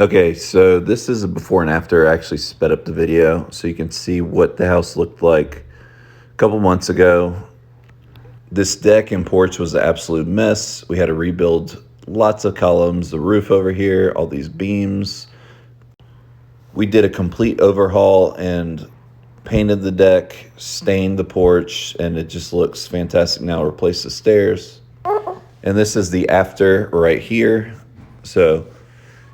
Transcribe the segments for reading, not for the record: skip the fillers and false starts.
Okay, so this is a before and after. I actually sped up the video so you can see what the house looked like a couple months ago. This deck and porch was an absolute mess. We had to rebuild lots of columns, the roof over here, all these beams. We did a complete overhaul and painted the deck, stained the porch, and it just looks fantastic now. Replaced the stairs. And this is the after right here. So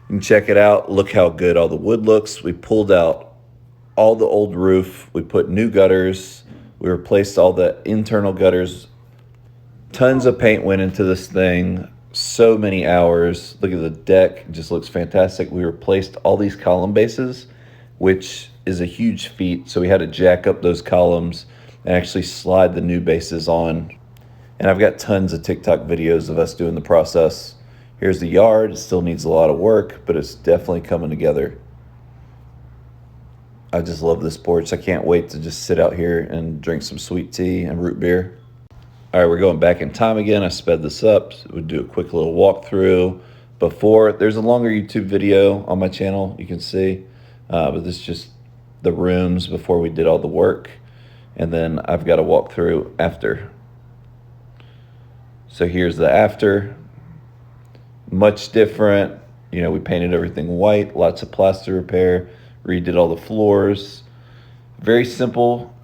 you can check it out. Look how good all the wood looks. We pulled out all the old roof. We put new gutters. We replaced all the internal gutters. Tons of paint went into this thing. So many hours. Look at the deck. It just looks fantastic. We replaced all these column bases, which is a huge feat. So we had to jack up those columns and actually slide the new bases on. And I've got tons of TikTok videos of us doing the process. Here's the yard. It still needs a lot of work, but it's definitely coming together. I just love this porch. I can't wait to just sit out here and drink some sweet tea and root beer. All right, we're going back in time again. I sped this up. We'll do a quick little walkthrough. Before, there's a longer YouTube video on my channel, you can see. But this is just the rooms before we did all the work. And then I've got a walkthrough after. So here's the after. Much different. You know, we painted everything white, lots of plaster repair, redid all the floors. Very simple,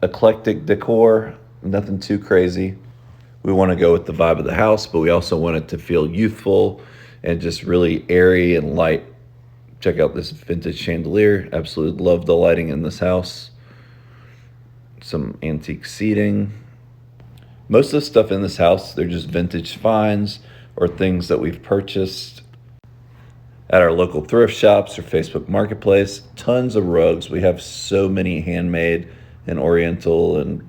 eclectic decor, nothing too crazy. We want to go with the vibe of the house, but we also want it to feel youthful and just really airy and light. Check out this vintage chandelier. Absolutely love the lighting in this house. Some antique seating. Most of the stuff in this house, they're just vintage finds or things that we've purchased at our local thrift shops or Facebook Marketplace. Tons of rugs. We have so many handmade and Oriental and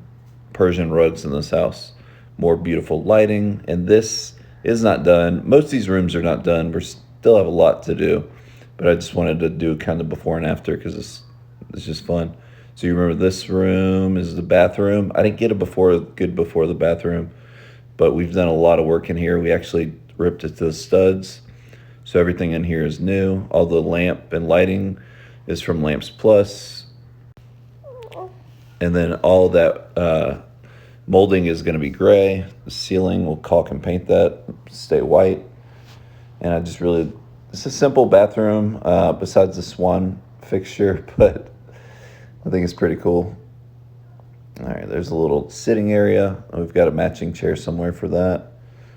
Persian rugs in this house. More beautiful lighting. And this is not done. Most of these rooms are not done. We still have a lot to do. But I just wanted to do kind of before and after because it's just fun. So you remember this room is the bathroom. I didn't get a good before the bathroom, but we've done a lot of work in here. We actually ripped it to the studs. So everything in here is new. All the lamp and lighting is from Lamps Plus. And then all that molding is going to be gray. The ceiling, we'll caulk and paint that, stay white. And it's a simple bathroom besides the swan fixture, but I think it's pretty cool. All right, there's a little sitting area. We've got a matching chair somewhere for that.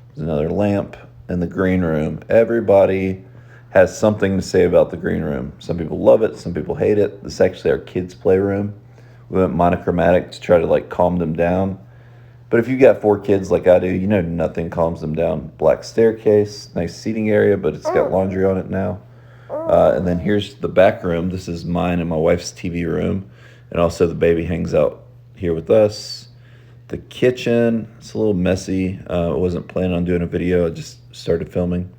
There's another lamp. And the green room. Everybody has something to say about the green room. Some people love it, some people hate it. This is actually our kids' playroom. We went monochromatic to try to like calm them down. But if you got 4 kids like I do, you know nothing calms them down. Black staircase, nice seating area, but it's got laundry on it now. And then here's the back room. This is mine and my wife's TV room. And also the baby hangs out here with us. The kitchen, it's a little messy. I wasn't planning on doing a video. I just started filming.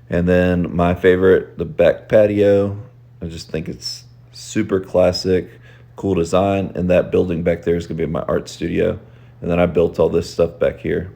And then my favorite, the back patio. I just think it's super classic, cool design. And that building back there is going to be my art studio. And then I built all this stuff back here.